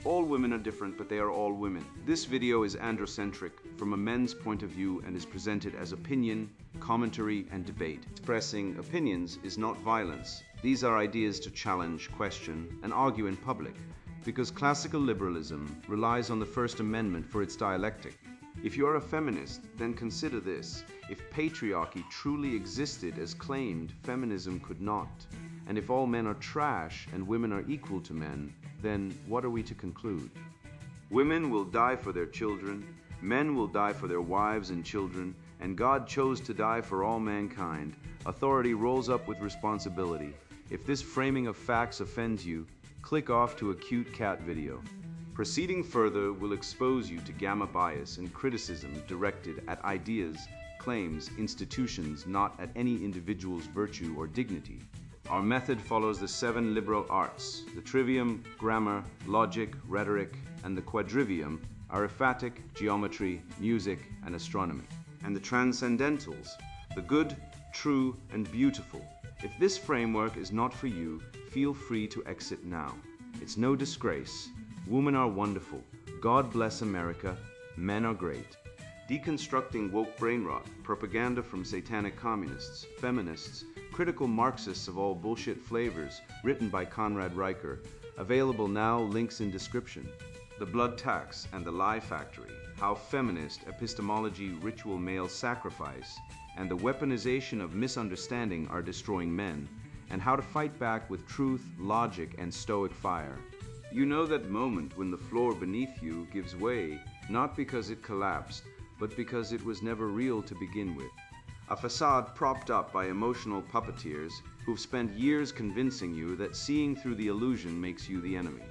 All women are different, but they are all women. This video is androcentric from a men's point of view and is presented as opinion, commentary, and debate. Expressing opinions is not violence. These are ideas to challenge, question, and argue in public, because classical liberalism relies on the First Amendment for its dialectic. If you are a feminist, then consider this. If patriarchy truly existed as claimed, feminism could not. And if all men are trash and women are equal to men, then what are we to conclude? Women will die for their children, men will die for their wives and children, and God chose to die for all mankind. Authority rolls up with responsibility. If this framing of facts offends you, click off to a cute cat video. Proceeding further will expose you to gamma bias and criticism directed at ideas, claims, institutions, not at any individual's virtue or dignity. Our method follows the 7 liberal arts. The trivium, grammar, logic, rhetoric, and the quadrivium, arithmetic, geometry, music, and astronomy. And the transcendentals, the good, true, and beautiful. If this framework is not for you, feel free to exit now. It's no disgrace. Women are wonderful. God bless America. Men are great. Deconstructing woke brain rot, propaganda from satanic communists, feminists, critical Marxists of all bullshit flavors, written by Conrad Riker. Available now, links in description. The Blood Tax and the Lie Factory, how feminist epistemology, ritual male sacrifice, and the weaponization of misunderstanding are destroying men, and how to fight back with truth, logic, and stoic fire. You know that moment when the floor beneath you gives way, not because it collapsed, but because it was never real to begin with. A facade propped up by emotional puppeteers who've spent years convincing you that seeing through the illusion makes you the enemy.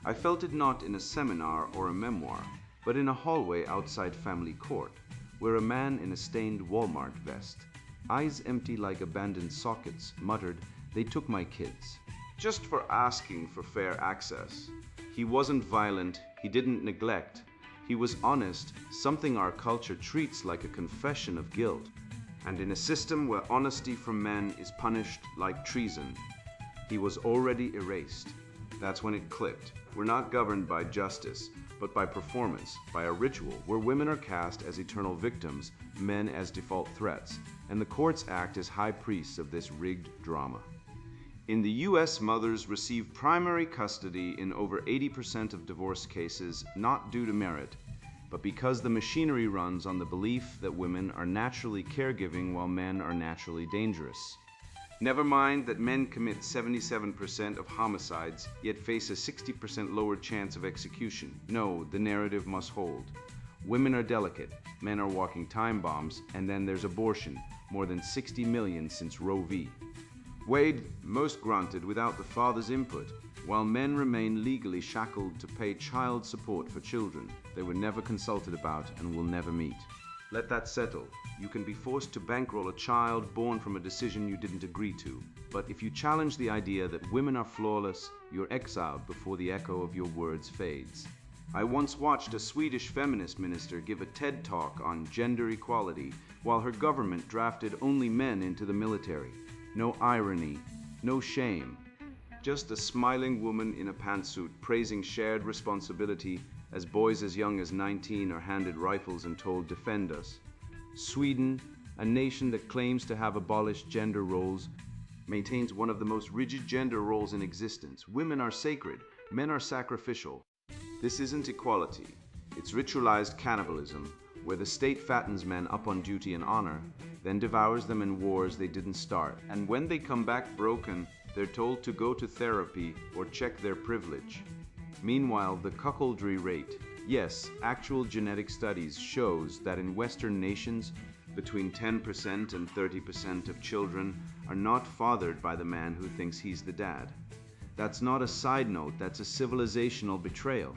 I felt it not in a seminar or a memoir, but in a hallway outside family court, where a man in a stained Walmart vest, eyes empty like abandoned sockets, muttered, "They took my kids." Just for asking for fair access. He wasn't violent, he didn't neglect. He was honest, something our culture treats like a confession of guilt. And in a system where honesty from men is punished like treason, he was already erased. That's when it clicked. We're not governed by justice, but by performance, by a ritual where women are cast as eternal victims, men as default threats, and the courts act as high priests of this rigged drama. In the US, mothers receive primary custody in over 80% of divorce cases, not due to merit, but because the machinery runs on the belief that women are naturally caregiving while men are naturally dangerous. Never mind that men commit 77% of homicides, yet face a 60% lower chance of execution. No, the narrative must hold. Women are delicate, men are walking time bombs, and then there's abortion, more than 60 million since Roe v. Wade, most granted without the father's input, while men remain legally shackled to pay child support for children they were never consulted about and will never meet. Let that settle. You can be forced to bankroll a child born from a decision you didn't agree to. But if you challenge the idea that women are flawless, you're exiled before the echo of your words fades. I once watched a Swedish feminist minister give a TED talk on gender equality while her government drafted only men into the military. No irony, no shame. Just a smiling woman in a pantsuit praising shared responsibility as boys as young as 19 are handed rifles and told, "Defend us." Sweden, a nation that claims to have abolished gender roles, maintains one of the most rigid gender roles in existence. Women are sacred, men are sacrificial. This isn't equality, it's ritualized cannibalism, where the state fattens men up on duty and honor, then devours them in wars they didn't start. And when they come back broken, they're told to go to therapy or check their privilege. Meanwhile, the cuckoldry rate, yes, actual genetic studies shows that in Western nations, between 10% and 30% of children are not fathered by the man who thinks he's the dad. That's not a side note, that's a civilizational betrayal.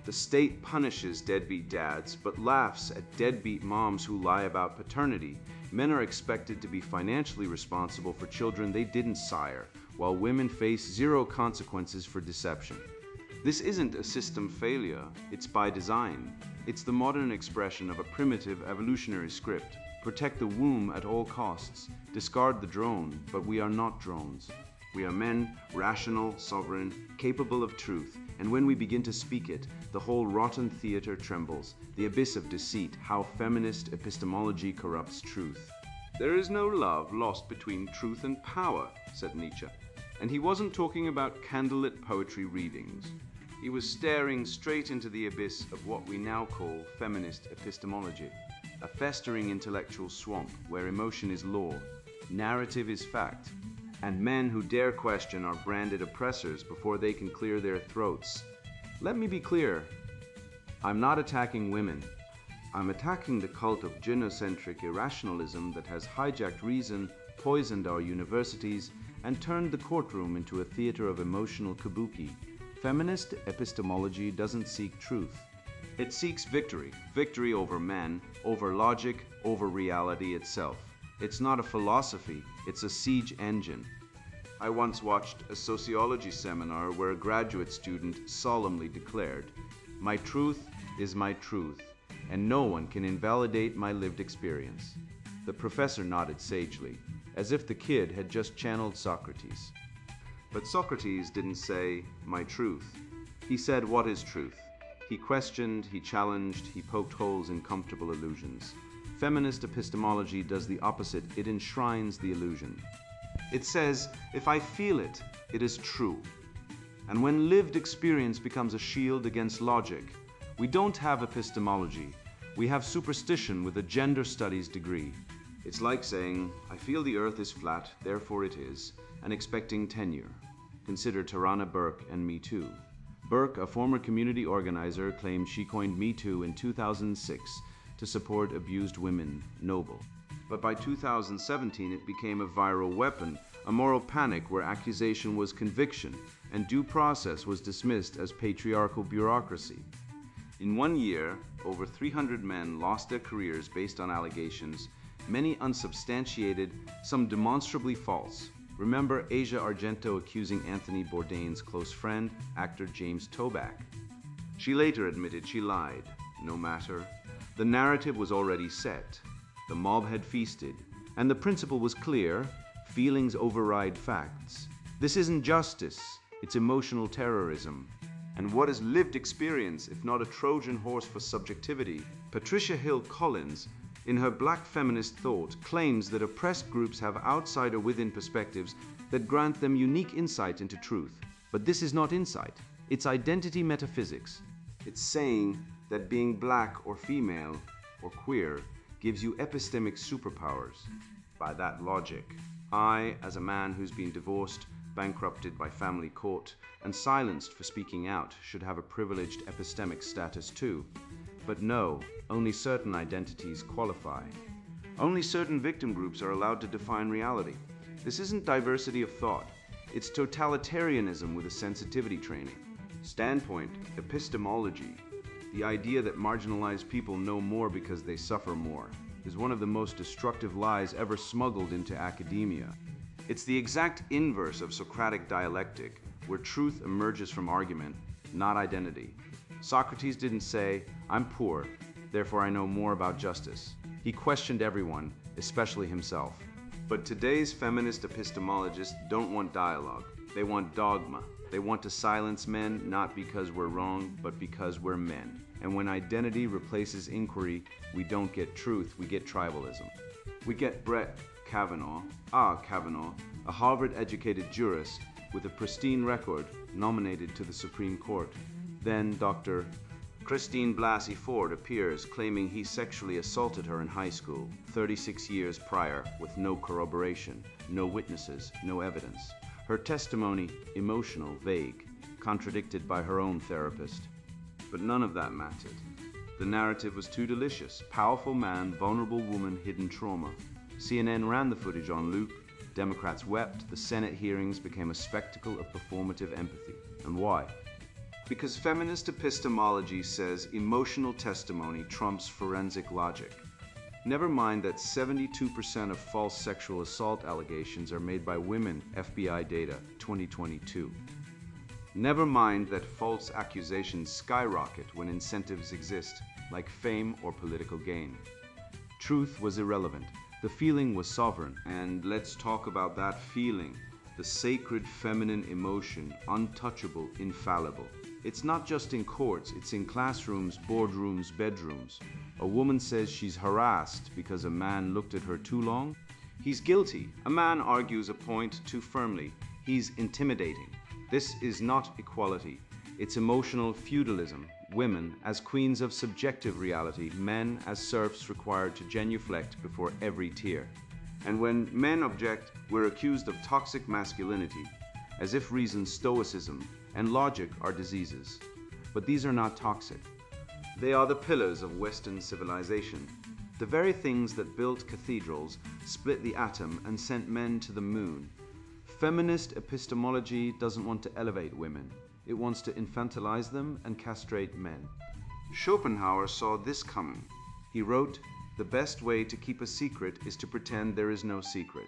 The state punishes deadbeat dads, but laughs at deadbeat moms who lie about paternity. Men are expected to be financially responsible for children they didn't sire, while women face zero consequences for deception. This isn't a system failure, it's by design. It's the modern expression of a primitive evolutionary script. Protect the womb at all costs. Discard the drone, but we are not drones. We are men, rational, sovereign, capable of truth, And when we begin to speak it, the whole rotten theater trembles, the abyss of deceit, how feminist epistemology corrupts truth. There is no love lost between truth and power, said Nietzsche. And he wasn't talking about candlelit poetry readings. He was staring straight into the abyss of what we now call feminist epistemology, a festering intellectual swamp where emotion is law, narrative is fact, and men who dare question are branded oppressors before they can clear their throats. Let me be clear. I'm not attacking women. I'm attacking the cult of gynocentric irrationalism that has hijacked reason, poisoned our universities, and turned the courtroom into a theater of emotional kabuki. Feminist epistemology doesn't seek truth. It seeks victory. Victory over men, over logic, over reality itself. It's not a philosophy, it's a siege engine. I once watched a sociology seminar where a graduate student solemnly declared, "My truth is my truth, and no one can invalidate my lived experience." The professor nodded sagely, as if the kid had just channeled Socrates. But Socrates didn't say, "My truth." He said, "What is truth?" He questioned, he challenged, he poked holes in comfortable illusions. Feminist epistemology does the opposite. It enshrines the illusion. It says, if I feel it, it is true. And when lived experience becomes a shield against logic, we don't have epistemology. We have superstition with a gender studies degree. It's like saying, I feel the earth is flat, therefore it is, and expecting tenure. Consider Tarana Burke and Me Too. Burke, a former community organizer, claimed she coined Me Too in 2006 to support abused women, noble. But by 2017 it became a viral weapon, a moral panic where accusation was conviction and due process was dismissed as patriarchal bureaucracy. In 1 year, over 300 men lost their careers based on allegations, many unsubstantiated, some demonstrably false. Remember Asia Argento accusing Anthony Bourdain's close friend, actor James Toback. She later admitted she lied. No matter. The narrative was already set. The mob had feasted. And the principle was clear. Feelings override facts. This isn't justice. It's emotional terrorism. And what is lived experience if not a Trojan horse for subjectivity? Patricia Hill Collins, in her Black Feminist Thought, claims that oppressed groups have outside or within perspectives that grant them unique insight into truth. But this is not insight. It's identity metaphysics. It's saying that being black or female or queer gives you epistemic superpowers. By that logic, I, as a man who's been divorced, bankrupted by family court, and silenced for speaking out, should have a privileged epistemic status too. But no, only certain identities qualify. Only certain victim groups are allowed to define reality. This isn't diversity of thought. It's totalitarianism with a sensitivity training. Standpoint, epistemology, the idea that marginalized people know more because they suffer more, is one of the most destructive lies ever smuggled into academia. It's the exact inverse of Socratic dialectic, where truth emerges from argument, not identity. Socrates didn't say, I'm poor, therefore I know more about justice. He questioned everyone, especially himself. But today's feminist epistemologists don't want dialogue. They want dogma. They want to silence men not because we're wrong, but because we're men. And when identity replaces inquiry, we don't get truth, we get tribalism. We get Brett Kavanaugh, a Harvard-educated jurist with a pristine record, nominated to the Supreme Court. Then Dr. Christine Blasey Ford appears claiming he sexually assaulted her in high school 36 years prior with no corroboration, no witnesses, no evidence. Her testimony emotional, vague, contradicted by her own therapist. But none of that mattered. The narrative was too delicious. Powerful man, vulnerable woman, hidden trauma. CNN ran the footage on loop. Democrats wept. The Senate hearings became a spectacle of performative empathy. And why? Because feminist epistemology says emotional testimony trumps forensic logic. Never mind that 72% of false sexual assault allegations are made by women, FBI data, 2022. Never mind that false accusations skyrocket when incentives exist, like fame or political gain. Truth was irrelevant. The feeling was sovereign. And let's talk about that feeling, the sacred feminine emotion, untouchable, infallible. It's not just in courts, it's in classrooms, boardrooms, bedrooms. A woman says she's harassed because a man looked at her too long. He's guilty. A man argues a point too firmly. He's intimidating. This is not equality. It's emotional feudalism. Women as queens of subjective reality, men as serfs required to genuflect before every tear. And when men object, we're accused of toxic masculinity, as if reason, stoicism, and logic are diseases. But these are not toxic. They are the pillars of Western civilization. The very things that built cathedrals, split the atom, and sent men to the moon. Feminist epistemology doesn't want to elevate women. It wants to infantilize them and castrate men. Schopenhauer saw this coming. He wrote, "The best way to keep a secret is to pretend there is no secret."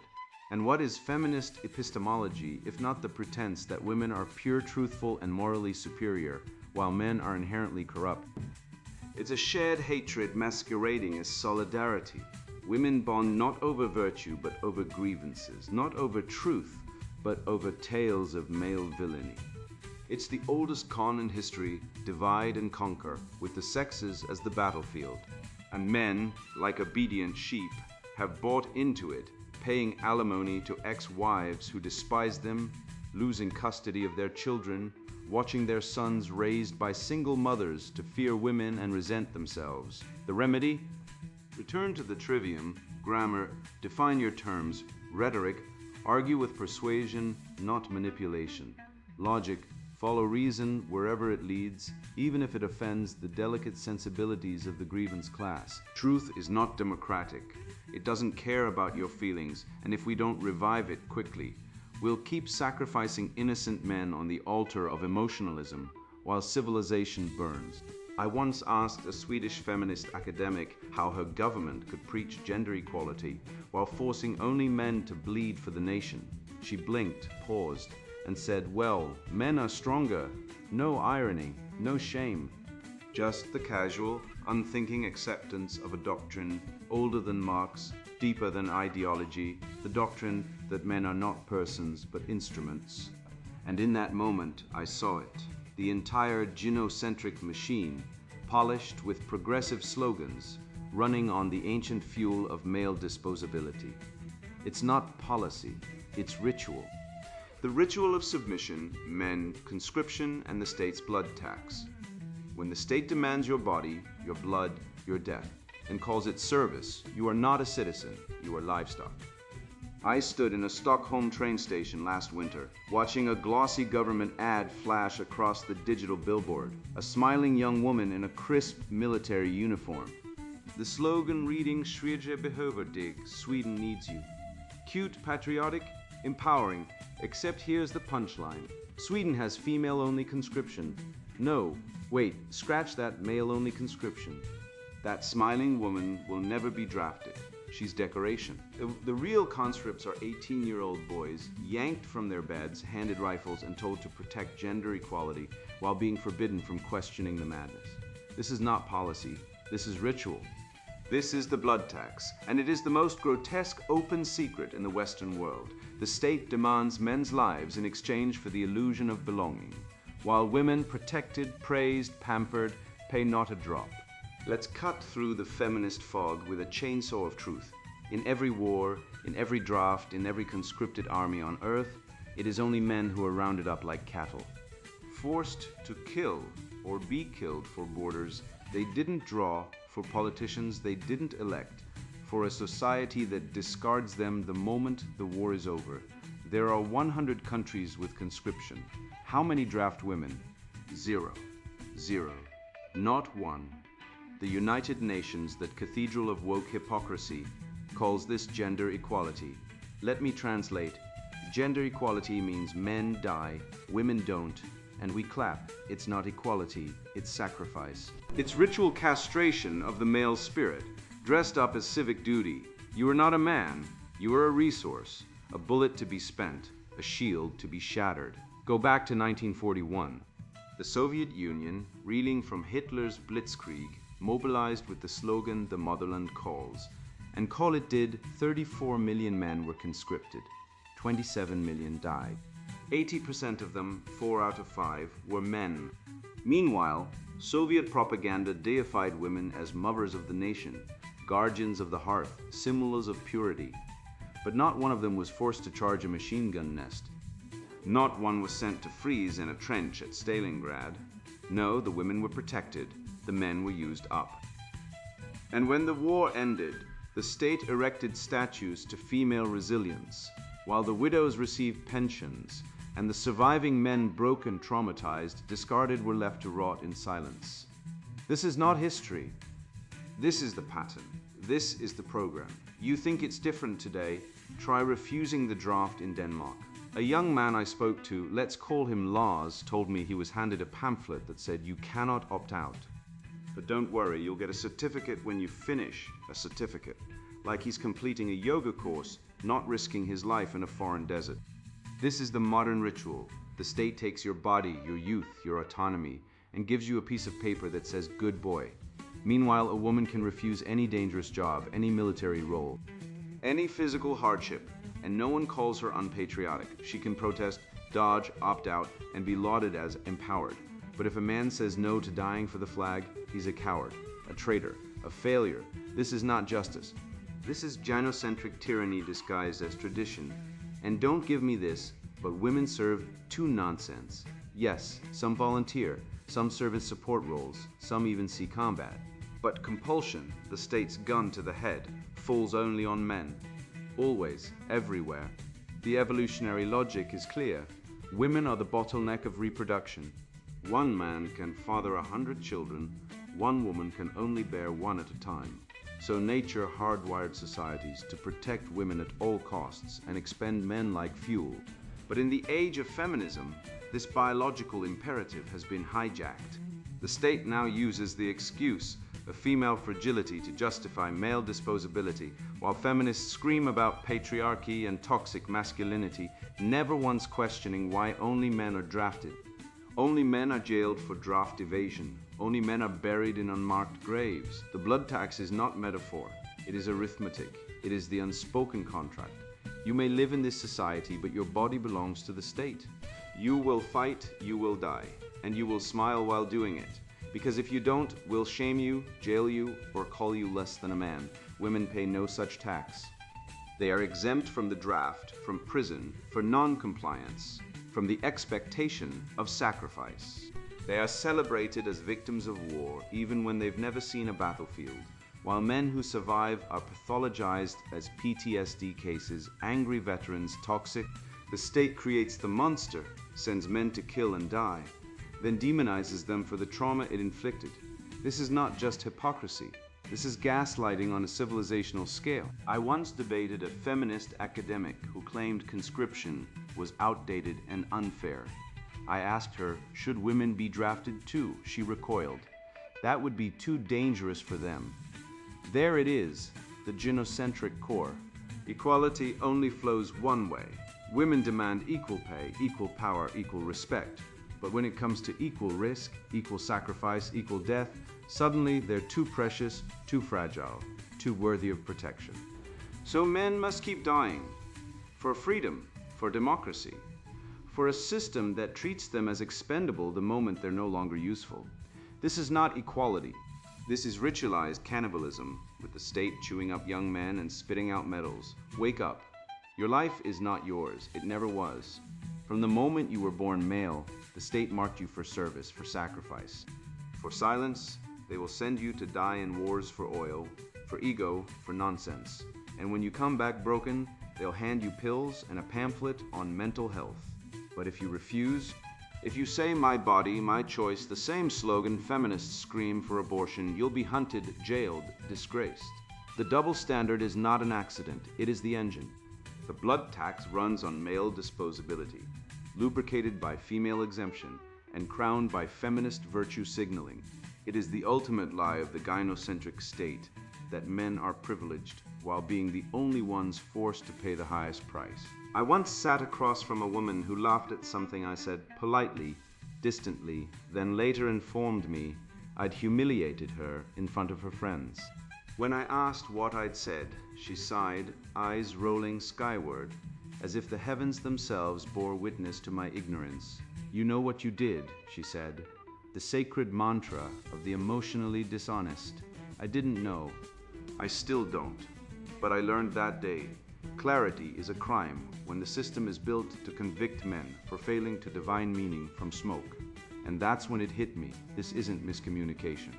And what is feminist epistemology if not the pretense that women are pure, truthful, and morally superior, while men are inherently corrupt? It's a shared hatred masquerading as solidarity. Women bond not over virtue, but over grievances, not over truth, but over tales of male villainy. It's the oldest con in history, divide and conquer, with the sexes as the battlefield. And men, like obedient sheep, have bought into it, paying alimony to ex-wives who despise them, losing custody of their children, watching their sons raised by single mothers to fear women and resent themselves. The remedy? Return to the trivium, grammar, define your terms, rhetoric, argue with persuasion, not manipulation. Logic, follow reason wherever it leads, even if it offends the delicate sensibilities of the grievance class. Truth is not democratic. It doesn't care about your feelings, and if we don't revive it quickly, we'll keep sacrificing innocent men on the altar of emotionalism while civilization burns. I once asked a Swedish feminist academic how her government could preach gender equality while forcing only men to bleed for the nation. She blinked, paused, and said, "Well, men are stronger. No irony, no shame. Just the casual, unthinking acceptance of a doctrine older than Marx, deeper than ideology, the doctrine that men are not persons but instruments." And in that moment, I saw it. The entire gynocentric machine, polished with progressive slogans, running on the ancient fuel of male disposability. It's not policy, it's ritual. The ritual of submission, men, conscription, and the state's blood tax. When the state demands your body, your blood, your death, and calls it service, you are not a citizen, you are livestock. I stood in a Stockholm train station last winter, watching a glossy government ad flash across the digital billboard, a smiling young woman in a crisp military uniform. The slogan reading, "Sverige behöver dig, Sweden needs you." Cute, patriotic, empowering, except here's the punchline. Sweden has female-only conscription. No, wait, scratch that male-only conscription. That smiling woman will never be drafted. She's decoration. The real conscripts are 18-year-old boys yanked from their beds, handed rifles, and told to protect gender equality while being forbidden from questioning the madness. This is not policy. This is ritual. This is the blood tax, and it is the most grotesque open secret in the Western world. The state demands men's lives in exchange for the illusion of belonging, while women, protected, praised, pampered, pay not a drop. Let's cut through the feminist fog with a chainsaw of truth. In every war, in every draft, in every conscripted army on earth, it is only men who are rounded up like cattle. Forced to kill or be killed for borders they didn't draw, for politicians they didn't elect, for a society that discards them the moment the war is over. There are 100 countries with conscription. How many draft women? Zero. Zero. Not one. The United Nations, that cathedral of woke hypocrisy, calls this gender equality. Let me translate. Gender equality means men die, women don't, and we clap. It's not equality, it's sacrifice. It's ritual castration of the male spirit, dressed up as civic duty. You are not a man, you are a resource, a bullet to be spent, a shield to be shattered. Go back to 1941. The Soviet Union, reeling from Hitler's blitzkrieg, mobilized with the slogan, "The Motherland Calls." And call it did, 34 million men were conscripted. 27 million died. 80% of them, 4 out of 5, were men. Meanwhile, Soviet propaganda deified women as mothers of the nation, guardians of the hearth, symbols of purity. But not one of them was forced to charge a machine gun nest. Not one was sent to freeze in a trench at Stalingrad. No, the women were protected, the men were used up. And when the war ended, the state erected statues to female resilience, while the widows received pensions, and the surviving men, broken, traumatized, discarded, were left to rot in silence. This is not history. This is the pattern. This is the program. You think it's different today? Try refusing the draft in Denmark. A young man I spoke to, let's call him Lars, told me he was handed a pamphlet that said you cannot opt out. But don't worry, you'll get a certificate when you finish a certificate, like he's completing a yoga course, not risking his life in a foreign desert. This is the modern ritual. The state takes your body, your youth, your autonomy, and gives you a piece of paper that says good boy. Meanwhile, a woman can refuse any dangerous job, any military role, any physical hardship, and no one calls her unpatriotic. She can protest, dodge, opt out, and be lauded as empowered. But if a man says no to dying for the flag, he's a coward, a traitor, a failure. This is not justice. This is gynocentric tyranny disguised as tradition. And don't give me this, but women serve too nonsense. Yes, some volunteer, some serve in support roles, some even see combat. But compulsion, the state's gun to the head, falls only on men. Always, everywhere. The evolutionary logic is clear. Women are the bottleneck of reproduction. One man can father 100 children, one woman can only bear one at a time. So nature hardwired societies to protect women at all costs and expend men like fuel. But in the age of feminism, this biological imperative has been hijacked. The state now uses the excuse of female fragility to justify male disposability, while feminists scream about patriarchy and toxic masculinity, never once questioning why only men are drafted. Only men are jailed for draft evasion. Only men are buried in unmarked graves. The blood tax is not metaphor. It is arithmetic. It is the unspoken contract. You may live in this society, but your body belongs to the state. You will fight, you will die, and you will smile while doing it. Because if you don't, we'll shame you, jail you, or call you less than a man. Women pay no such tax. They are exempt from the draft, from prison, for non-compliance, from the expectation of sacrifice. They are celebrated as victims of war, even when they've never seen a battlefield, while men who survive are pathologized as PTSD cases, angry veterans, toxic. The state creates the monster, sends men to kill and die, then demonizes them for the trauma it inflicted. This is not just hypocrisy. This is gaslighting on a civilizational scale. I once debated a feminist academic who claimed conscription was outdated and unfair. I asked her, should women be drafted too? She recoiled. That would be too dangerous for them. There it is, the gynocentric core. Equality only flows one way. Women demand equal pay, equal power, equal respect. But when it comes to equal risk, equal sacrifice, equal death, suddenly they're too precious, too fragile, too worthy of protection. So men must keep dying for freedom, for democracy, for a system that treats them as expendable the moment they're no longer useful. This is not equality. This is ritualized cannibalism, with the state chewing up young men and spitting out medals. Wake up. Your life is not yours. It never was. From the moment you were born male, the state marked you for service, for sacrifice. For silence, they will send you to die in wars for oil, for ego, for nonsense. And when you come back broken, they'll hand you pills and a pamphlet on mental health. But if you refuse, if you say my body, my choice, the same slogan feminists scream for abortion, you'll be hunted, jailed, disgraced. The double standard is not an accident, it is the engine. The blood tax runs on male disposability, lubricated by female exemption, and crowned by feminist virtue signaling. It is the ultimate lie of the gynocentric state that men are privileged while being the only ones forced to pay the highest price. I once sat across from a woman who laughed at something I said politely, distantly, then later informed me I'd humiliated her in front of her friends. When I asked what I'd said, she sighed, eyes rolling skyward, as if the heavens themselves bore witness to my ignorance. You know what you did, she said. the sacred mantra of the emotionally dishonest. I didn't know. I still don't. But I learned that day, clarity is a crime when the system is built to convict men for failing to divine meaning from smoke. And that's when it hit me. This isn't miscommunication.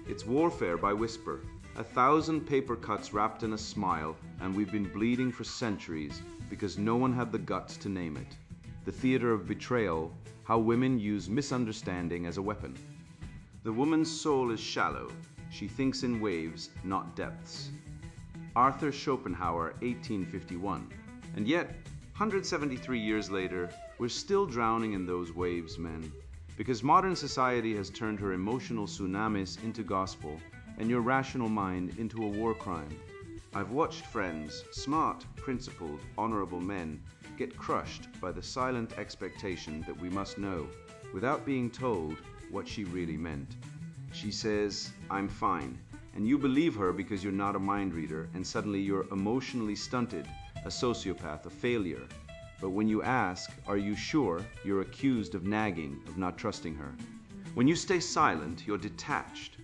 It's warfare by whisper. 1,000 paper cuts wrapped in a smile, and we've been bleeding for centuries because no one had the guts to name it. The theater of betrayal, how women use misunderstanding as a weapon. The woman's soul is shallow. She thinks in waves, not depths. Arthur Schopenhauer, 1851. And yet, 173 years later, we're still drowning in those waves, men. Because modern society has turned her emotional tsunamis into gospel and your rational mind into a war crime. I've watched friends, smart, principled, honorable men, get crushed by the silent expectation that we must know, without being told, what she really meant. She says, "I'm fine," and you believe her because you're not a mind reader, and suddenly you're emotionally stunted, a sociopath, a failure. But when you ask, "Are you sure?" you're accused of nagging, of not trusting her. When you stay silent, you're detached.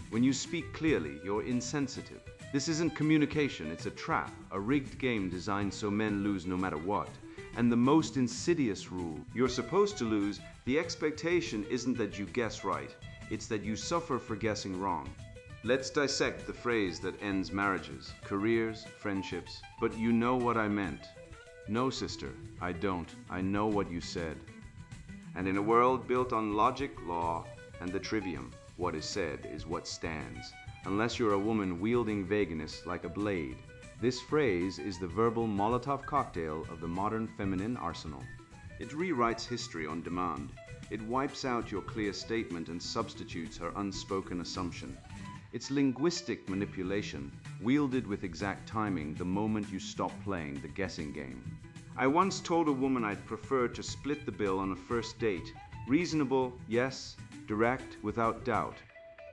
When you speak clearly, you're insensitive. This isn't communication, it's a trap, a rigged game designed so men lose no matter what. And the most insidious rule, you're supposed to lose, the expectation isn't that you guess right, it's that you suffer for guessing wrong. Let's dissect the phrase that ends marriages, careers, friendships. But you know what I meant. No, sister, I don't. I know what you said. And in a world built on logic, law, and the trivium, what is said is what stands. Unless you're a woman wielding vagueness like a blade. This phrase is the verbal Molotov cocktail of the modern feminine arsenal. It rewrites history on demand. It wipes out your clear statement and substitutes her unspoken assumption. It's linguistic manipulation, wielded with exact timing the moment you stop playing the guessing game. I once told a woman I'd prefer to split the bill on a first date. Reasonable, yes. Direct, without doubt.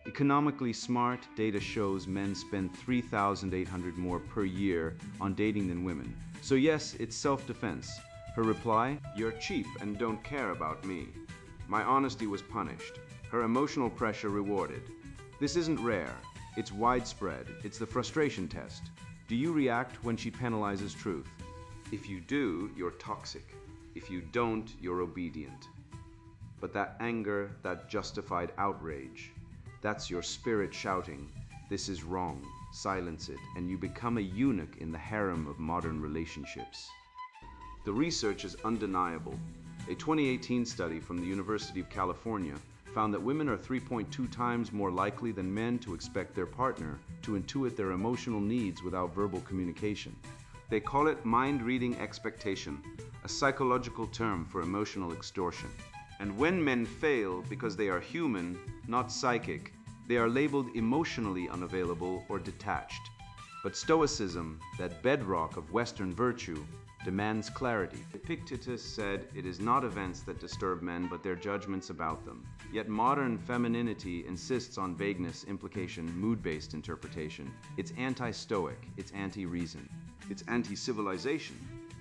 Economically smart, data shows men spend $3,800 more per year on dating than women. So yes, it's self-defense. Her reply, "You're cheap and don't care about me." My honesty was punished. Her emotional pressure rewarded. This isn't rare. It's widespread. It's the frustration test. Do you react when she penalizes truth? If you do, you're toxic. If you don't, you're obedient. But that anger, that justified outrage, that's your spirit shouting, "This is wrong." Silence it, and you become a eunuch in the harem of modern relationships. The research is undeniable. A 2018 study from the University of California found that women are 3.2 times more likely than men to expect their partner to intuit their emotional needs without verbal communication. They call it mind-reading expectation, a psychological term for emotional extortion. And when men fail because they are human, not psychic, they are labeled emotionally unavailable or detached. But Stoicism, that bedrock of Western virtue, demands clarity. Epictetus said, "It is not events that disturb men, but their judgments about them." Yet modern femininity insists on vagueness, implication, mood-based interpretation. It's anti-stoic, it's anti-reason, it's anti-civilization.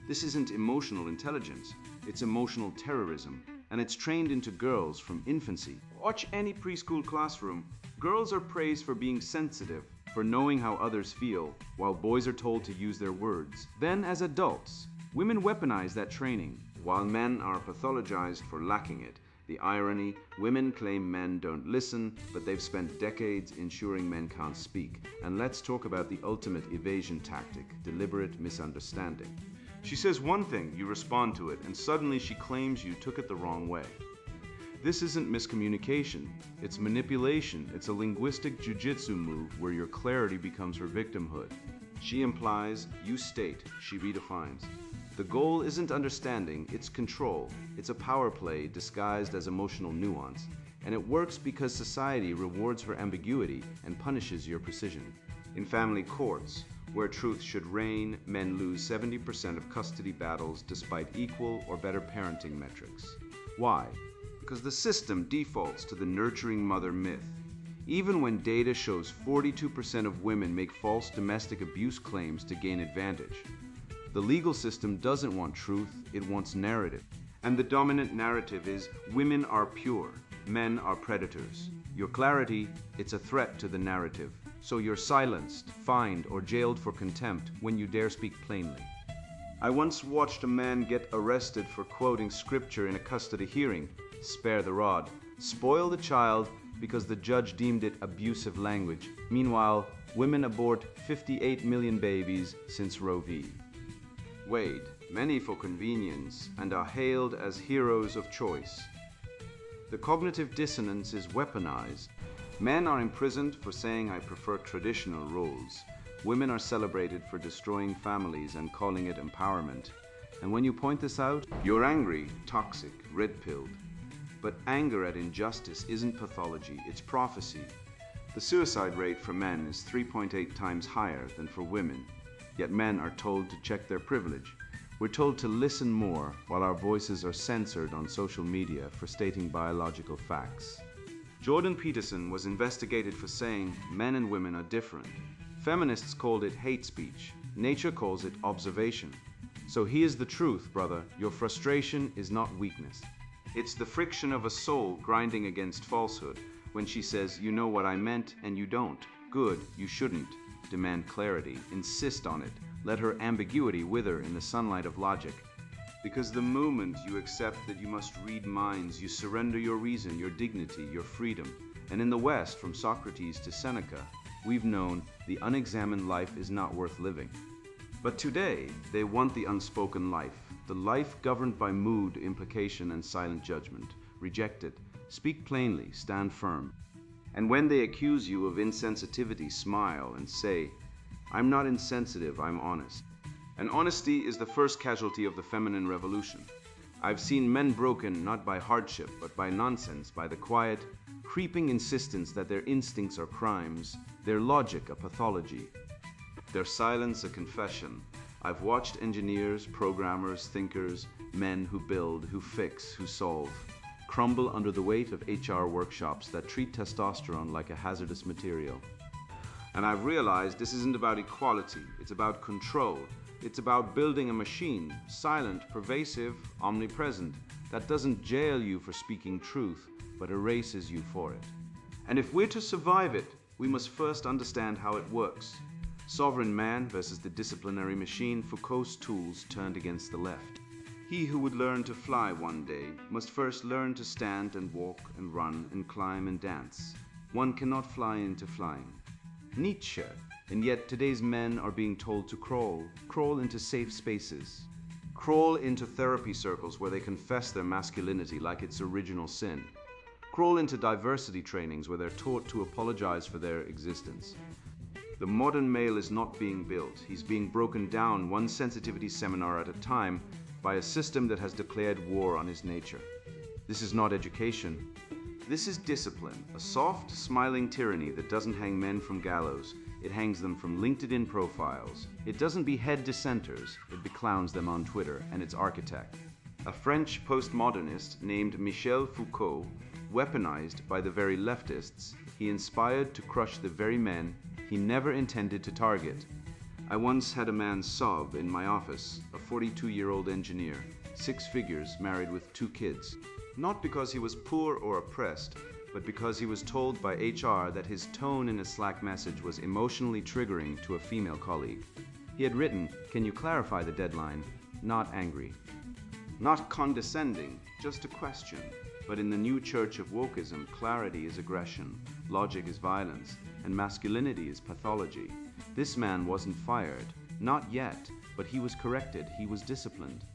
This isn't emotional intelligence, it's emotional terrorism. And it's trained into girls from infancy. Watch any preschool classroom. Girls are praised for being sensitive, for knowing how others feel, while boys are told to use their words. Then as adults, women weaponize that training, while men are pathologized for lacking it. The irony, women claim men don't listen, but they've spent decades ensuring men can't speak. And let's talk about the ultimate evasion tactic, deliberate misunderstanding. She says one thing, you respond to it, and suddenly she claims you took it the wrong way. This isn't miscommunication, it's manipulation. It's a linguistic jujitsu move where your clarity becomes her victimhood. She implies, you state, she redefines. The goal isn't understanding, it's control. It's a power play disguised as emotional nuance. And it works because society rewards her ambiguity and punishes your precision. In family courts, where truth should reign, men lose 70% of custody battles despite equal or better parenting metrics. Why? Because the system defaults to the nurturing mother myth. Even when data shows 42% of women make false domestic abuse claims to gain advantage. The legal system doesn't want truth, it wants narrative. And the dominant narrative is women are pure. men are predators. Your clarity, it's a threat to the narrative. So you're silenced, fined, or jailed for contempt when you dare speak plainly. I once watched a man get arrested for quoting scripture in a custody hearing. Spare the rod. Spoil the child because the judge deemed it abusive language. Meanwhile, women abort 58 million babies since Roe v. Wade, many for convenience, and are hailed as heroes of choice. The cognitive dissonance is weaponized. Men are imprisoned for saying I prefer traditional roles. Women are celebrated for destroying families and calling it empowerment. And when you point this out, you're angry, toxic, red-pilled. But anger at injustice isn't pathology, it's prophecy. The suicide rate for men is 3.8 times higher than for women, yet men are told to check their privilege. We're told to listen more while our voices are censored on social media for stating biological facts. Jordan Peterson was investigated for saying men and women are different. Feminists called it hate speech. Nature calls it observation. So here's the truth, brother. Your frustration is not weakness. It's the friction of a soul grinding against falsehood. When she says, you know what I meant and you don't. Good, you shouldn't. Demand clarity. Insist on it. Let her ambiguity wither in the sunlight of logic. Because the moment you accept that you must read minds, you surrender your reason, your dignity, your freedom. And in the West, from Socrates to Seneca, we've known the unexamined life is not worth living. But today, they want the unspoken life, the life governed by mood, implication, and silent judgment. Reject it. Speak plainly, stand firm. And when they accuse you of insensitivity, smile and say, I'm not insensitive, I'm honest. And honesty is the first casualty of the feminine revolution. I've seen men broken not by hardship, but by nonsense, by the quiet, creeping insistence that their instincts are crimes, their logic a pathology, their silence a confession. I've watched engineers, programmers, thinkers, men who build, who fix, who solve, crumble under the weight of HR workshops that treat testosterone like a hazardous material. And I've realized this isn't about equality, it's about control. It's about building a machine, silent, pervasive, omnipresent, that doesn't jail you for speaking truth, but erases you for it. And if we're to survive it, we must first understand how it works. Sovereign man versus the disciplinary machine, Foucault's tools turned against the left. He who would learn to fly one day must first learn to stand and walk and run and climb and dance. One cannot fly into flying. Nietzsche. And yet today's men are being told to crawl into safe spaces, crawl into therapy circles where they confess their masculinity like it's original sin, crawl into diversity trainings where they're taught to apologize for their existence. The modern male is not being built, he's being broken down one sensitivity seminar at a time by a system that has declared war on his nature. This is not education. This is discipline, a soft, smiling tyranny that doesn't hang men from gallows. It hangs them from LinkedIn profiles. It doesn't behead dissenters, it beclowns them on Twitter, and its architect, a French postmodernist named Michel Foucault, weaponized by the very leftists he inspired to crush the very men he never intended to target. I once had a man sob in my office, a 42-year-old engineer, 6 figures, married with 2 kids. Not because he was poor or oppressed, but because he was told by HR that his tone in a Slack message was emotionally triggering to a female colleague. He had written, "Can you clarify the deadline?" Not angry. Not condescending, just a question. But in the new church of wokeism, clarity is aggression, logic is violence, and masculinity is pathology. This man wasn't fired. Not yet, but he was corrected, he was disciplined.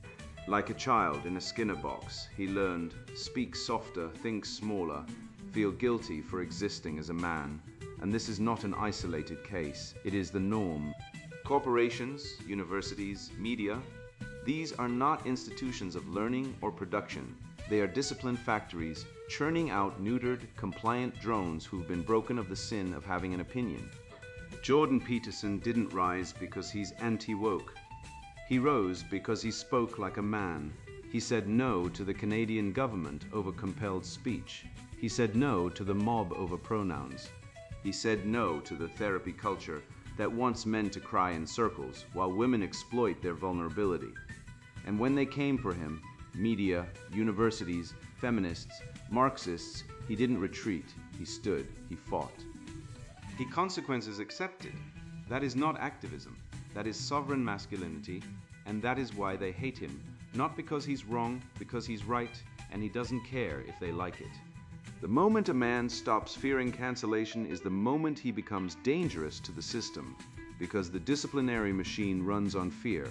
Like a child in a Skinner box, he learned, speak softer, think smaller, feel guilty for existing as a man. And this is not an isolated case, it is the norm. Corporations, universities, media, these are not institutions of learning or production. They are disciplined factories churning out neutered, compliant drones who've been broken of the sin of having an opinion. Jordan Peterson didn't rise because he's anti-woke. He rose because he spoke like a man. He said no to the Canadian government over compelled speech. He said no to the mob over pronouns. He said no to the therapy culture that wants men to cry in circles while women exploit their vulnerability. And when they came for him, media, universities, feminists, Marxists, He didn't retreat. He stood. He fought. He consequences accepted. That is not activism. That is sovereign masculinity, and that is why they hate him. Not because he's wrong, because he's right, and he doesn't care if they like it. The moment a man stops fearing cancellation is the moment he becomes dangerous to the system, because the disciplinary machine runs on fear.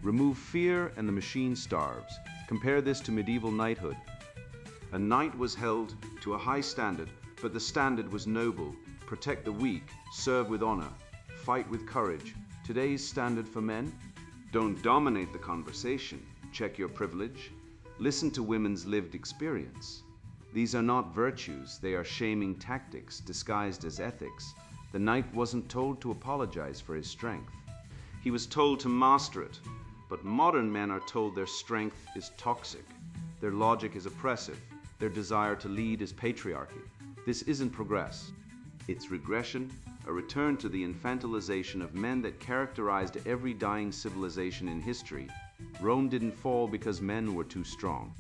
Remove fear and the machine starves. Compare this to medieval knighthood. A knight was held to a high standard, but the standard was noble. Protect the weak, serve with honor, fight with courage. Today's standard for men? Don't dominate the conversation. Check your privilege. Listen to women's lived experience. These are not virtues, they are shaming tactics disguised as ethics. The knight wasn't told to apologize for his strength. He was told to master it. But modern men are told their strength is toxic. Their logic is oppressive. Their desire to lead is patriarchy. This isn't progress. It's regression, a return to the infantilization of men that characterized every dying civilization in history. Rome didn't fall because men were too strong.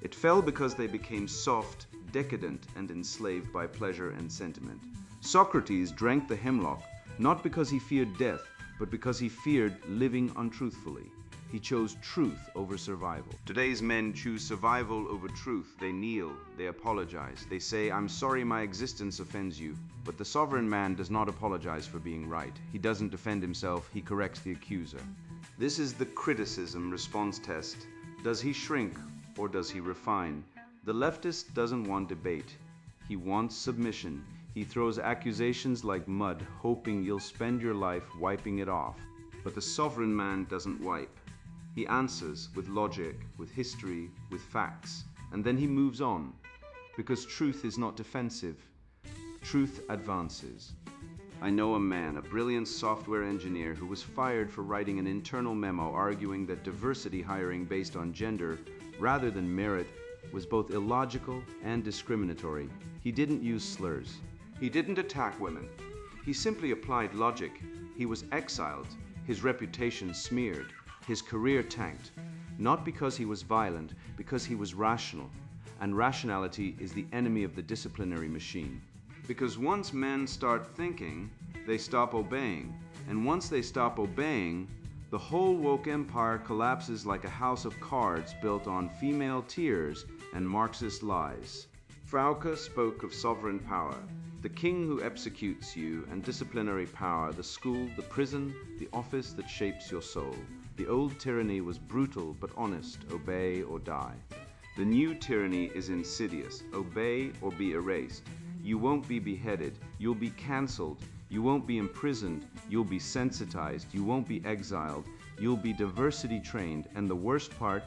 It fell because they became soft, decadent, and enslaved by pleasure and sentiment. Socrates drank the hemlock, not because he feared death, but because he feared living untruthfully. He chose truth over survival. Today's men choose survival over truth. They kneel, they apologize. They say, "I'm sorry my existence offends you." But the sovereign man does not apologize for being right. He doesn't defend himself, he corrects the accuser. This is the criticism response test. Does he shrink or does he refine? The leftist doesn't want debate. He wants submission. He throws accusations like mud, hoping you'll spend your life wiping it off. But the sovereign man doesn't wipe. He answers with logic, with history, with facts, and then he moves on. Because truth is not defensive. Truth advances. I know a man, a brilliant software engineer, who was fired for writing an internal memo arguing that diversity hiring based on gender rather than merit was both illogical and discriminatory. He didn't use slurs. He didn't attack women. He simply applied logic. He was exiled, his reputation smeared, his career tanked. Not because he was violent, because he was rational. And rationality is the enemy of the disciplinary machine. Because once men start thinking, they stop obeying. And once they stop obeying, the whole woke empire collapses like a house of cards built on female tears and Marxist lies. Frauke spoke of sovereign power, the king who executes you, and disciplinary power, the school, the prison, the office that shapes your soul. The old tyranny was brutal but honest, obey or die. The new tyranny is insidious, obey or be erased. You won't be beheaded, you'll be cancelled. You won't be imprisoned, you'll be sensitized. You won't be exiled, you'll be diversity trained. And the worst part,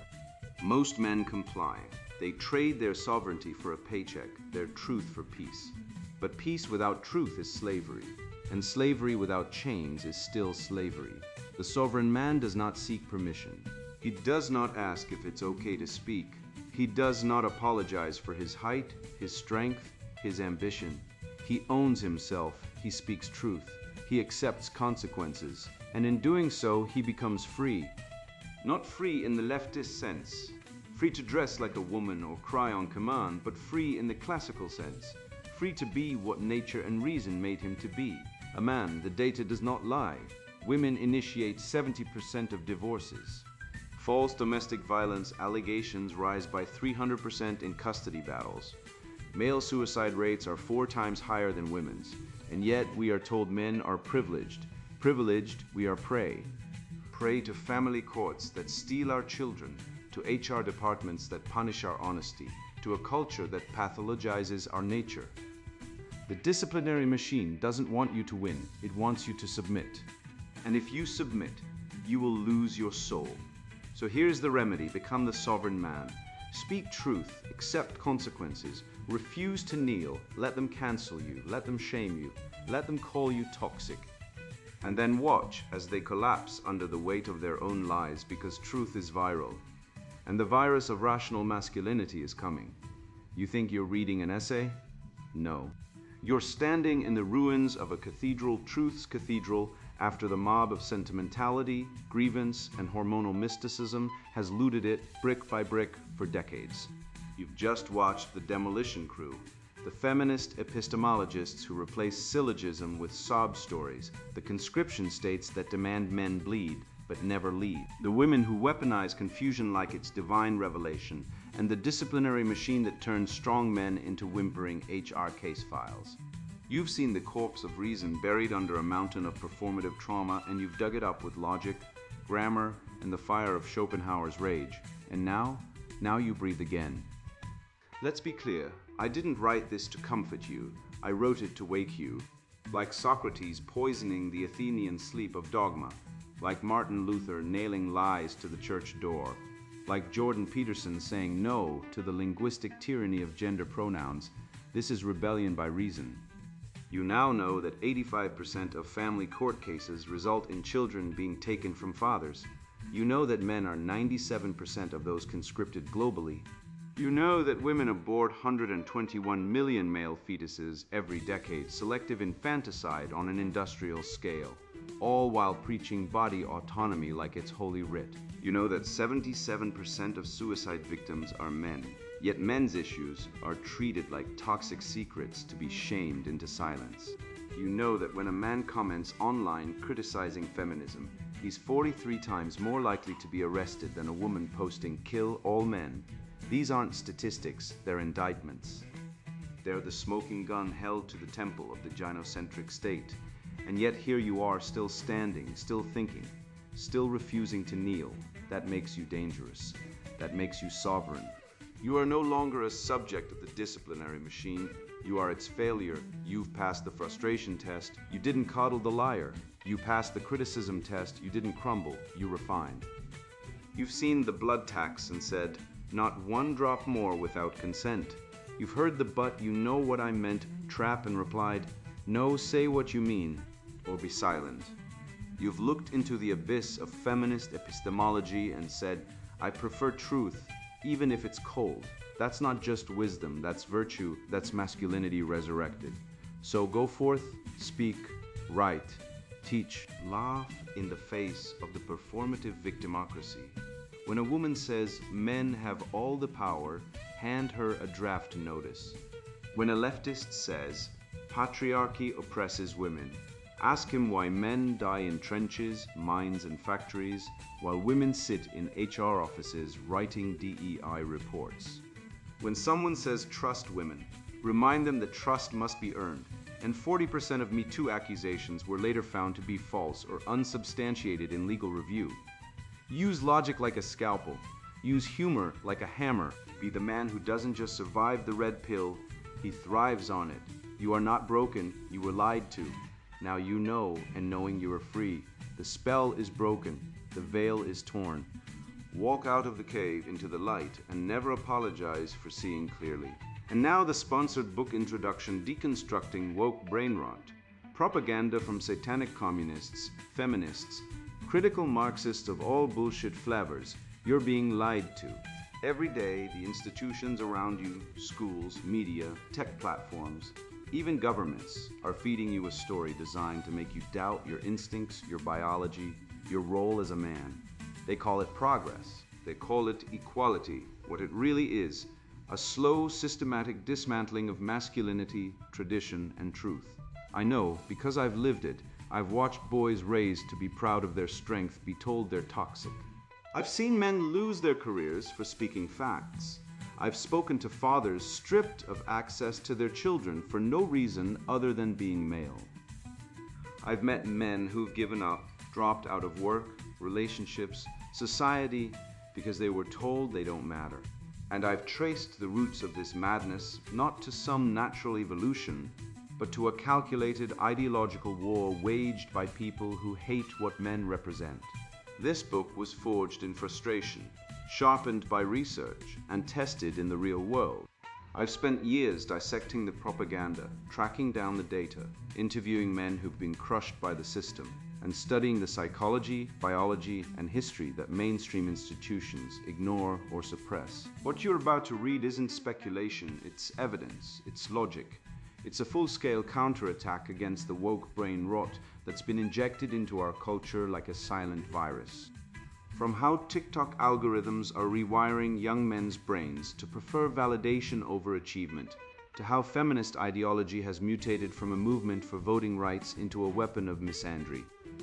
most men comply. They trade their sovereignty for a paycheck, their truth for peace. But peace without truth is slavery, and slavery without chains is still slavery. The sovereign man does not seek permission. He does not ask if it's okay to speak. He does not apologize for his height, his strength, his ambition. He owns himself, he speaks truth, he accepts consequences, and in doing so, he becomes free. Not free in the leftist sense, free to dress like a woman or cry on command, but free in the classical sense, free to be what nature and reason made him to be. A man, the data does not lie. Women initiate 70% of divorces. False domestic violence allegations rise by 300% in custody battles. Male suicide rates are 4 times higher than women's, and yet we are told men are privileged. Privileged, we are prey. Prey to family courts that steal our children, to HR departments that punish our honesty, to a culture that pathologizes our nature. The disciplinary machine doesn't want you to win, it wants you to submit. And if you submit, you will lose your soul. So here's the remedy: become the sovereign man. Speak truth, accept consequences, refuse to kneel, let them cancel you, let them shame you, let them call you toxic. And then watch as they collapse under the weight of their own lies, because truth is viral. And the virus of rational masculinity is coming. You think you're reading an essay? No. You're standing in the ruins of a cathedral, truth's cathedral, after the mob of sentimentality, grievance, and hormonal mysticism has looted it brick by brick for decades. You've just watched the demolition crew, the feminist epistemologists who replace syllogism with sob stories, the conscription states that demand men bleed but never lead, the women who weaponize confusion like it's divine revelation, and the disciplinary machine that turns strong men into whimpering HR case files. You've seen the corpse of reason buried under a mountain of performative trauma, and you've dug it up with logic, grammar, and the fire of Schopenhauer's rage. And now you breathe again. Let's be clear, I didn't write this to comfort you, I wrote it to wake you. Like Socrates poisoning the Athenian sleep of dogma, like Martin Luther nailing lies to the church door, like Jordan Peterson saying no to the linguistic tyranny of gender pronouns, this is rebellion by reason. You now know that 85% of family court cases result in children being taken from fathers. You know that men are 97% of those conscripted globally. You know that women abort 121 million male fetuses every decade, selective infanticide on an industrial scale, all while preaching body autonomy like it's holy writ. You know that 77% of suicide victims are men, yet men's issues are treated like toxic secrets to be shamed into silence. You know that when a man comments online criticizing feminism, he's 43 times more likely to be arrested than a woman posting "kill all men." These aren't statistics, they're indictments. They're the smoking gun held to the temple of the gynocentric state. And yet here you are, still standing, still thinking, still refusing to kneel. That makes you dangerous. That makes you sovereign. You are no longer a subject of the disciplinary machine. You are its failure. You've passed the frustration test. You didn't coddle the liar. You passed the criticism test. You didn't crumble. You refined. You've seen the blood tax and said, "Not one drop more without consent." You've heard the "but you know what I meant" trap and replied, "No, say what you mean, or be silent." You've looked into the abyss of feminist epistemology and said, "I prefer truth, even if it's cold." That's not just wisdom, that's virtue, that's masculinity resurrected. So go forth, speak, write, teach, laugh in the face of the performative victimocracy. When a woman says men have all the power, hand her a draft notice. When a leftist says patriarchy oppresses women, ask him why men die in trenches, mines, and factories, while women sit in HR offices writing DEI reports. When someone says trust women, remind them that trust must be earned, and 40% of Me Too accusations were later found to be false or unsubstantiated in legal review. Use logic like a scalpel. Use humor like a hammer. Be the man who doesn't just survive the red pill, he thrives on it. You are not broken, you were lied to. Now you know, and knowing you are free. The spell is broken, the veil is torn. Walk out of the cave into the light and never apologize for seeing clearly. And now the sponsored book introduction, Deconstructing Woke Brain Rot. Propaganda from satanic communists, feminists, critical Marxists of all bullshit flavors. You're being lied to. Every day, the institutions around you, schools, media, tech platforms, even governments, are feeding you a story designed to make you doubt your instincts, your biology, your role as a man. They call it progress. They call it equality. What it really is, a slow, systematic dismantling of masculinity, tradition, and truth. I know, because I've lived it. I've watched boys raised to be proud of their strength be told they're toxic. I've seen men lose their careers for speaking facts. I've spoken to fathers stripped of access to their children for no reason other than being male. I've met men who've given up, dropped out of work, relationships, society, because they were told they don't matter. And I've traced the roots of this madness not to some natural evolution, but to a calculated ideological war waged by people who hate what men represent. This book was forged in frustration, sharpened by research, and tested in the real world. I've spent years dissecting the propaganda, tracking down the data, interviewing men who've been crushed by the system, and studying the psychology, biology, and history that mainstream institutions ignore or suppress. What you're about to read isn't speculation, it's evidence, it's logic. It's a full-scale counterattack against the woke brain rot that's been injected into our culture like a silent virus. From how TikTok algorithms are rewiring young men's brains to prefer validation over achievement, to how feminist ideology has mutated from a movement for voting rights into a weapon of misandry.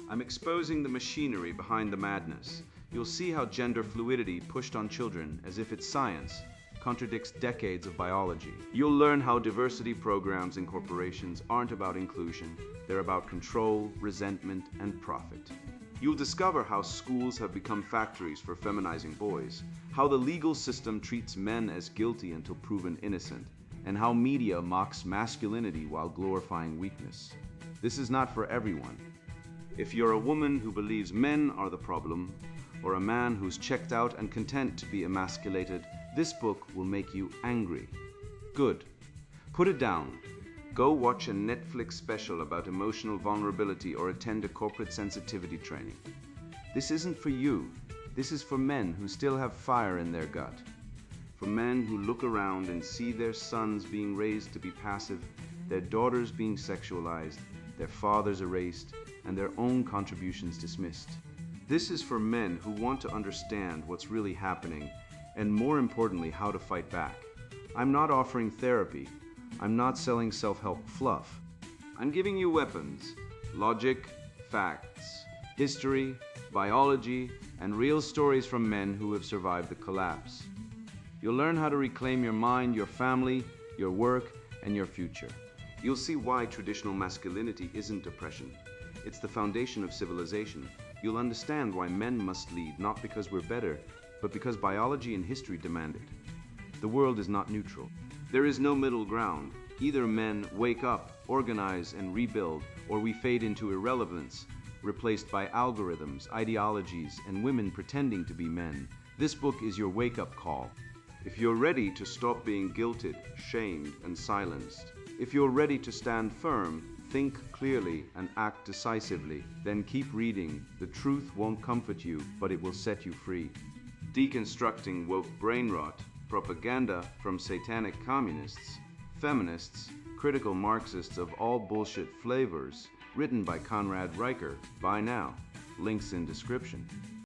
I'm exposing the machinery behind the madness. You'll see how gender fluidity pushed on children as if it's science contradicts decades of biology. You'll learn how diversity programs in corporations aren't about inclusion, they're about control, resentment, and profit. You'll discover how schools have become factories for feminizing boys, how the legal system treats men as guilty until proven innocent, and how media mocks masculinity while glorifying weakness. This is not for everyone. If you're a woman who believes men are the problem, or a man who's checked out and content to be emasculated, this book will make you angry. Good. Put it down. Go watch a Netflix special about emotional vulnerability or attend a corporate sensitivity training. This isn't for you. This is for men who still have fire in their gut. For men who look around and see their sons being raised to be passive, their daughters being sexualized, their fathers erased, and their own contributions dismissed. This is for men who want to understand what's really happening and, more importantly, how to fight back. I'm not offering therapy. I'm not selling self-help fluff. I'm giving you weapons, logic, facts, history, biology, and real stories from men who have survived the collapse. You'll learn how to reclaim your mind, your family, your work, and your future. You'll see why traditional masculinity isn't oppression. It's the foundation of civilization. You'll understand why men must lead, not because we're better, but because biology and history demand it. The world is not neutral. There is no middle ground. Either men wake up, organize, and rebuild, or we fade into irrelevance, replaced by algorithms, ideologies, and women pretending to be men. This book is your wake-up call. If you're ready to stop being guilted, shamed, and silenced, if you're ready to stand firm, think clearly, and act decisively, then keep reading. The truth won't comfort you, but it will set you free. Deconstructing Woke Brain Rot, Propaganda from Satanic Communists, Feminists, Critical Marxists of All Bullshit Flavors, written by Conrad Riker. Buy now. Links in description.